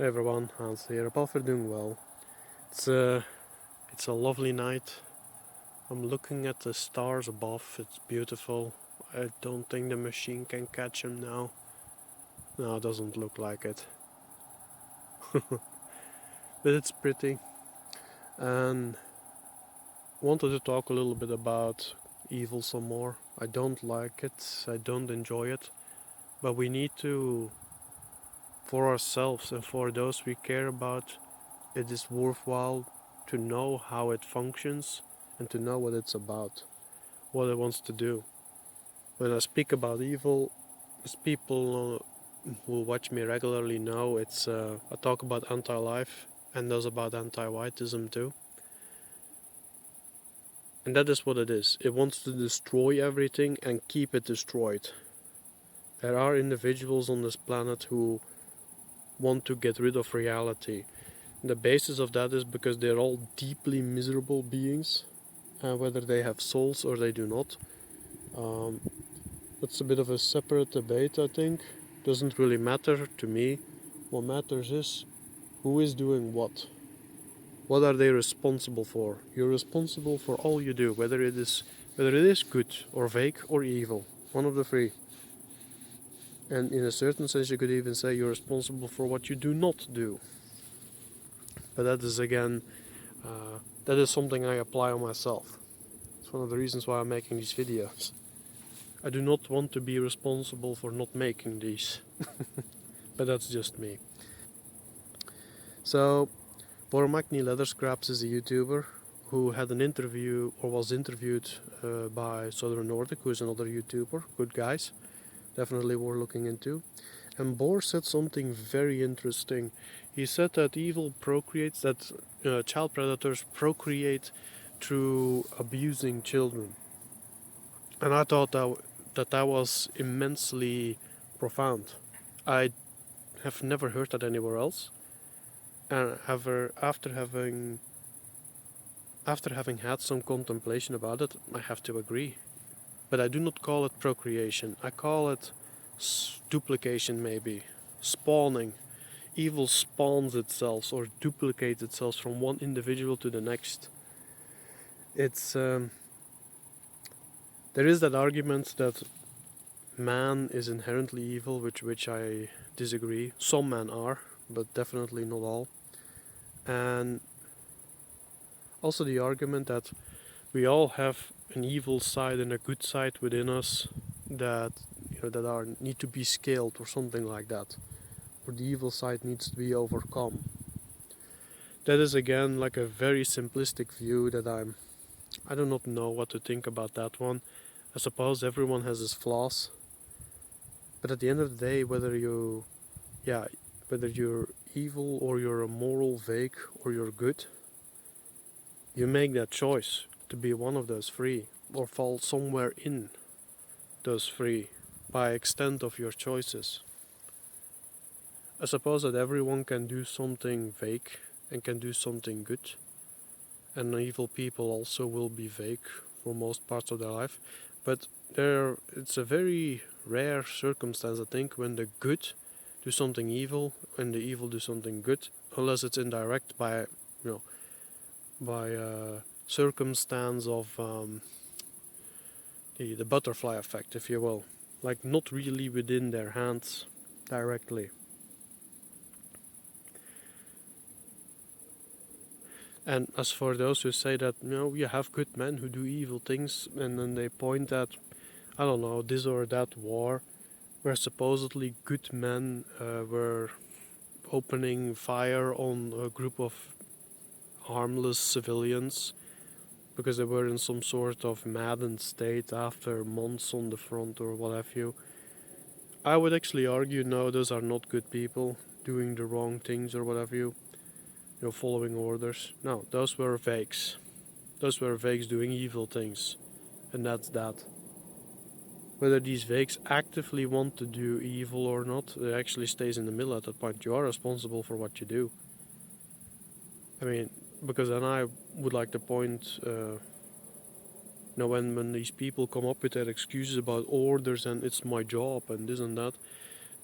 Hey everyone, Hans here. Hope you're doing well. It's a lovely night. I'm looking at the stars above. It's beautiful. I don't think the machine can catch them now. No, it doesn't look like it. But it's pretty. And wanted to talk a little bit about evil some more. I don't like it. I don't enjoy it. But we need to, for ourselves and for those we care about, it is worthwhile to know how it functions and to know what it's about, what it wants to do. When I speak about evil, as people who watch me regularly know, I talk about anti-life and those about anti-whiteism too. And that is what it is. It wants to destroy everything and keep it destroyed. There are individuals on this planet who want to get rid of reality. The basis of that is because they're all deeply miserable beings, whether they have souls or they do not. That's a bit of a separate debate, I think. Doesn't really matter to me. What matters is who is doing what. What are they responsible for? You're responsible for all you do, whether it is good or vague or evil. One of the three. And in a certain sense, you could even say you're responsible for what you do not do. But that is again, that is something I apply on myself. It's one of the reasons why I'm making these videos. I do not want to be responsible for not making these. But that's just me. So, Boromacni Leatherscraps is a YouTuber who had an interview or was interviewed by Southern Nordic, who is another YouTuber. Good guys, definitely worth looking into. And Bor said something very interesting. He said that evil procreates, that child predators procreate through abusing children. And I thought that was immensely profound. I have never heard that anywhere else. And after having had some contemplation about it, I have to agree. But I do not call it procreation. I call it duplication, maybe. Spawning. Evil spawns itself or duplicates itself from one individual to the next. It's there is that argument that man is inherently evil, which I disagree. Some men are, but definitely not all. And also the argument that we all have an evil side and a good side within us that need to be scaled or something like that, or the evil side needs to be overcome. That is again like a very simplistic view that I do not know what to think about that one. I suppose everyone has his flaws, but at the end of the day, whether you're evil or you're a moral vague or you're good, you make that choice to be one of those three or fall somewhere in those three by extent of your choices. I suppose that everyone can do something vague and can do something good, and evil people also will be vague for most parts of their life, but it's a very rare circumstance, I think, when the good do something evil and the evil do something good, unless it's indirect by circumstance of the butterfly effect, if you will, like not really within their hands directly. And as for those who say that you have good men who do evil things, and then they point at, I don't know, this or that war where supposedly good men were opening fire on a group of harmless civilians because they were in some sort of maddened state after months on the front or what have you. I would actually argue no, those are not good people doing the wrong things or whatever following orders. No, those were fakes. Those were fakes doing evil things. And that's that. Whether these fakes actively want to do evil or not, it actually stays in the middle at that point. You are responsible for what you do. I mean, because then I would like to point, when these people come up with their excuses about orders and it's my job and this and that,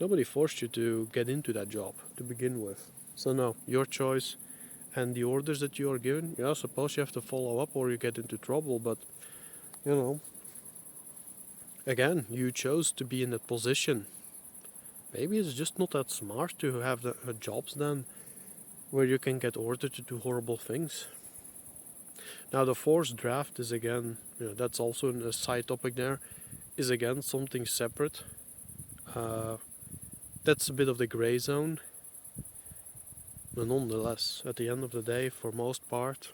nobody forced you to get into that job to begin with. So no, your choice and the orders that you are given, yeah, I suppose you have to follow up or you get into trouble, but you know, again, you chose to be in that position. Maybe it's just not that smart to have the jobs then where you can get ordered to do horrible things. Now the forced draft is again, that's also a side topic there, is again something separate. Uh, that's a bit of the gray zone. But nonetheless, at the end of the day, for most part,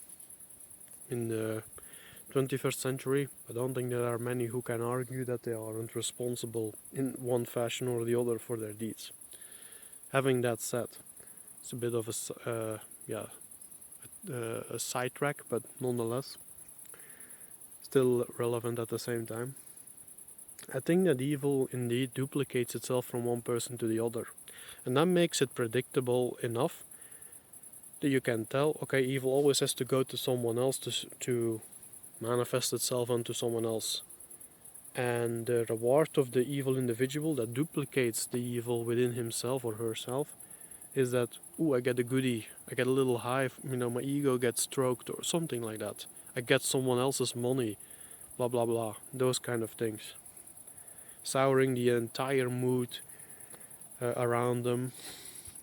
in the 21st century, I don't think there are many who can argue that they aren't responsible in one fashion or the other for their deeds. Having that said, it's a bit of a sidetrack, but nonetheless, still relevant at the same time. I think that evil indeed duplicates itself from one person to the other, and that makes it predictable enough that you can tell, okay, evil always has to go to someone else to manifest itself onto someone else. And the reward of the evil individual that duplicates the evil within himself or herself is that, ooh, I get a goodie, I get a little high, my ego gets stroked or something like that. I get someone else's money, blah blah blah, those kind of things. Souring the entire mood around them,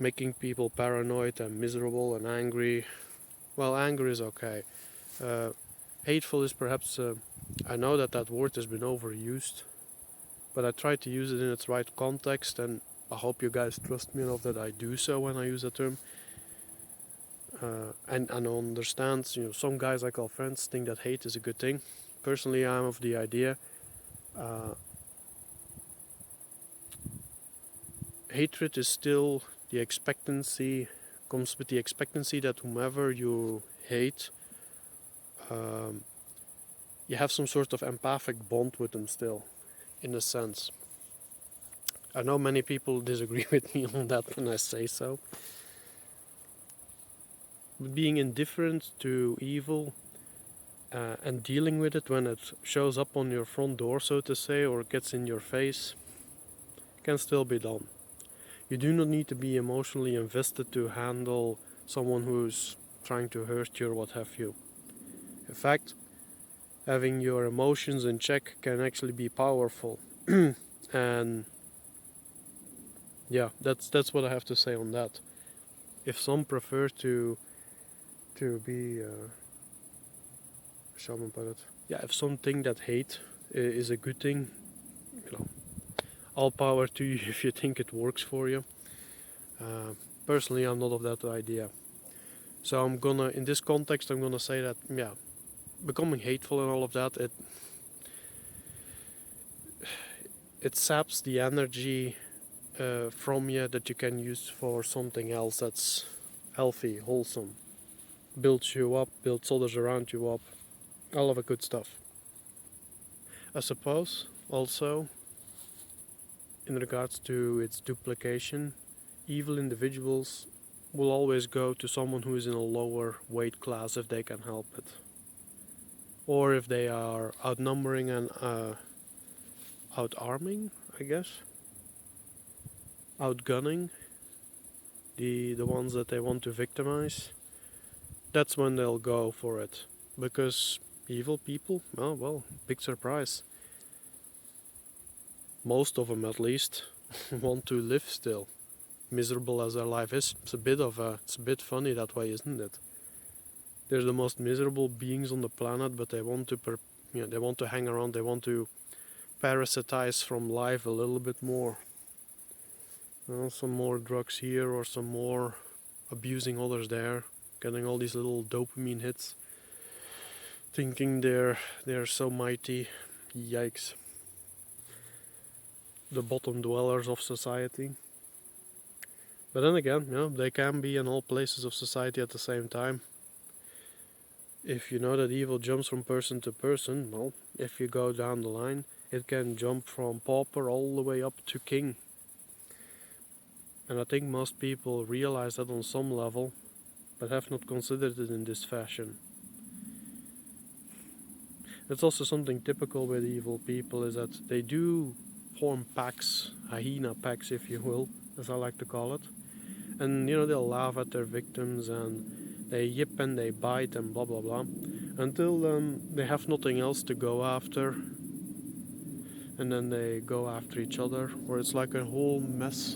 making people paranoid and miserable and angry. Well, anger is okay. Hateful is perhaps, I know that word has been overused, but I try to use it in its right context, and I hope you guys trust me enough that I do so when I use the term. And understand, some guys I call friends think that hate is a good thing. Personally, I'm of the idea hatred is still the expectancy, comes with the expectancy that whomever you hate, you have some sort of empathic bond with them still, in a sense. I know many people disagree with me on that when I say so. But being indifferent to evil and dealing with it when it shows up on your front door, so to say, or gets in your face, can still be done. You do not need to be emotionally invested to handle someone who's trying to hurt you or what have you. In fact, having your emotions in check can actually be powerful. And yeah, that's what I have to say on that. If some prefer to be if some think that hate is a good thing, all power to you if you think it works for you. Personally, I'm not of that idea. So in this context, I'm gonna say that, becoming hateful and all of that, it saps the energy from you that you can use for something else that's healthy, wholesome, builds you up, builds others around you up, all of the good stuff. I suppose also, in regards to its duplication, evil individuals will always go to someone who is in a lower weight class if they can help it, or if they are outnumbering and outarming, I guess, outgunning the ones that they want to victimize. That's when they'll go for it, because evil people, well, big surprise, most of them at least want to live still, miserable as their life is. It's a bit funny that way, isn't it? They're the most miserable beings on the planet, but they want to they want to hang around, they want to parasitize from life a little bit more. Some more drugs here or some more abusing others there, getting all these little dopamine hits, thinking they're so mighty. Yikes. The bottom dwellers of society. But then again, they can be in all places of society at the same time. If you know that evil jumps from person to person, well, if you go down the line, it can jump from pauper all the way up to king. And I think most people realize that on some level, but have not considered it in this fashion. It's also something typical with evil people, is that they do form packs, hyena packs if you will, as I like to call it. And they'll laugh at their victims and they yip and they bite and blah blah blah until they have nothing else to go after, and then they go after each other, or it's like a whole mess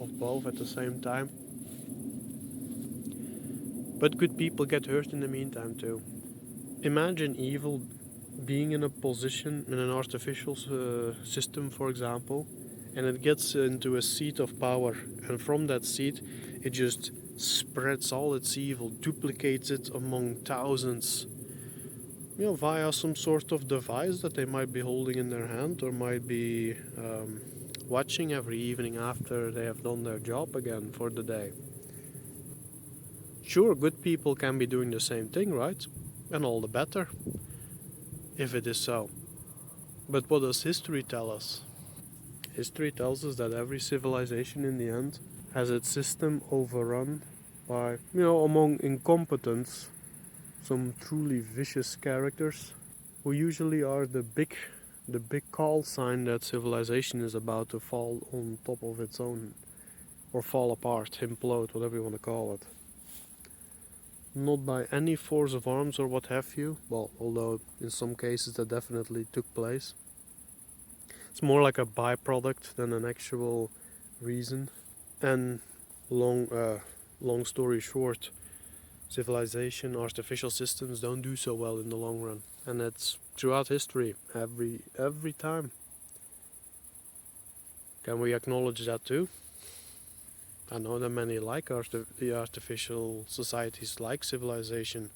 of both at the same time. But good people get hurt in the meantime too. Imagine evil being in a position in an artificial system, for example, and it gets into a seat of power, and from that seat it just spreads all its evil, duplicates it among thousands, via some sort of device that they might be holding in their hand, or might be watching every evening after they have done their job again for the day. Sure, good people can be doing the same thing, right? And all the better, if it is so. But what does history tell us? History tells us that every civilization in the end has its system overrun by, among incompetents, some truly vicious characters who usually are the big call sign that civilization is about to fall on top of its own, or fall apart, implode, whatever you want to call it. Not by any force of arms or what have you, well, although in some cases that definitely took place. It's more like a byproduct than an actual reason. And long story short, civilization, artificial systems don't do so well in the long run, and it's throughout history, every time. Can we acknowledge that too? I know that many like the artificial societies, like civilization,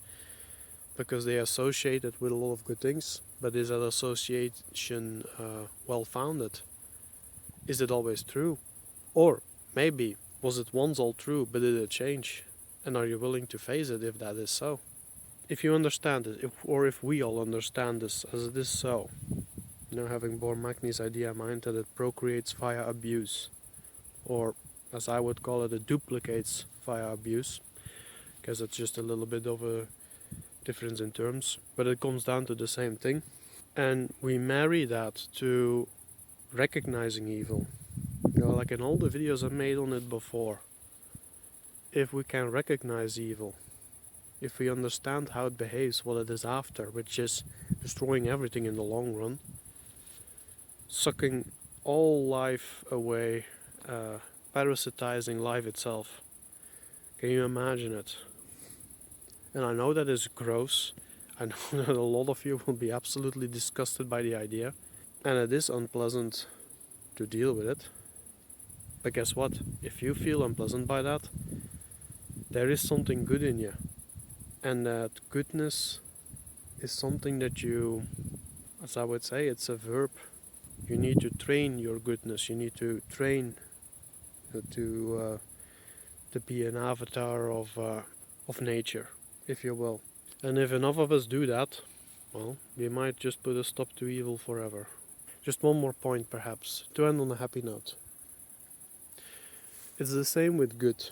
because they associate it with a lot of good things. But is that association well founded? Is it always true? Or maybe was it once all true, but did it change? And are you willing to face it if that is so? If you understand it, if we all understand this as it is so, having borne Magni's idea in mind that it procreates via abuse, or as I would call it duplicates via abuse, because it's just a little bit of a difference in terms, but it comes down to the same thing. And we marry that to recognizing evil. Like in all the videos I've made on it before, if we can recognize evil, if we understand how it behaves, what it is after, which is destroying everything in the long run, sucking all life away, parasitizing life itself. Can you imagine it? And I know that is gross. I know that a lot of you will be absolutely disgusted by the idea, and it is unpleasant to deal with it. But guess what? If you feel unpleasant by that, there is something good in you. And that goodness is something that you, as I would say, it's a verb. You need to train your goodness. You need to train to be an avatar of nature, if you will. And if enough of us do that, well, we might just put a stop to evil forever. Just one more point, perhaps, to end on a happy note. It's the same with good.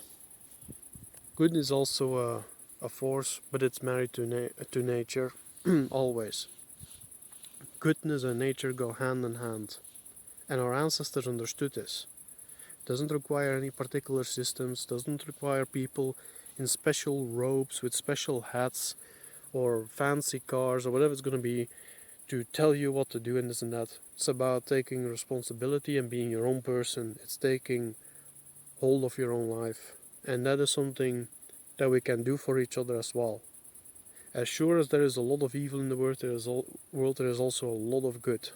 Good is also a force, but it's married to nature, always. Goodness and nature go hand in hand, and our ancestors understood this. Doesn't require any particular systems, doesn't require people in special robes with special hats or fancy cars or whatever it's going to be to tell you what to do and this and that. It's about taking responsibility and being your own person. It's taking hold of your own life, and that is something that we can do for each other as well. As sure as there is a lot of evil in the world, there is also a lot of good.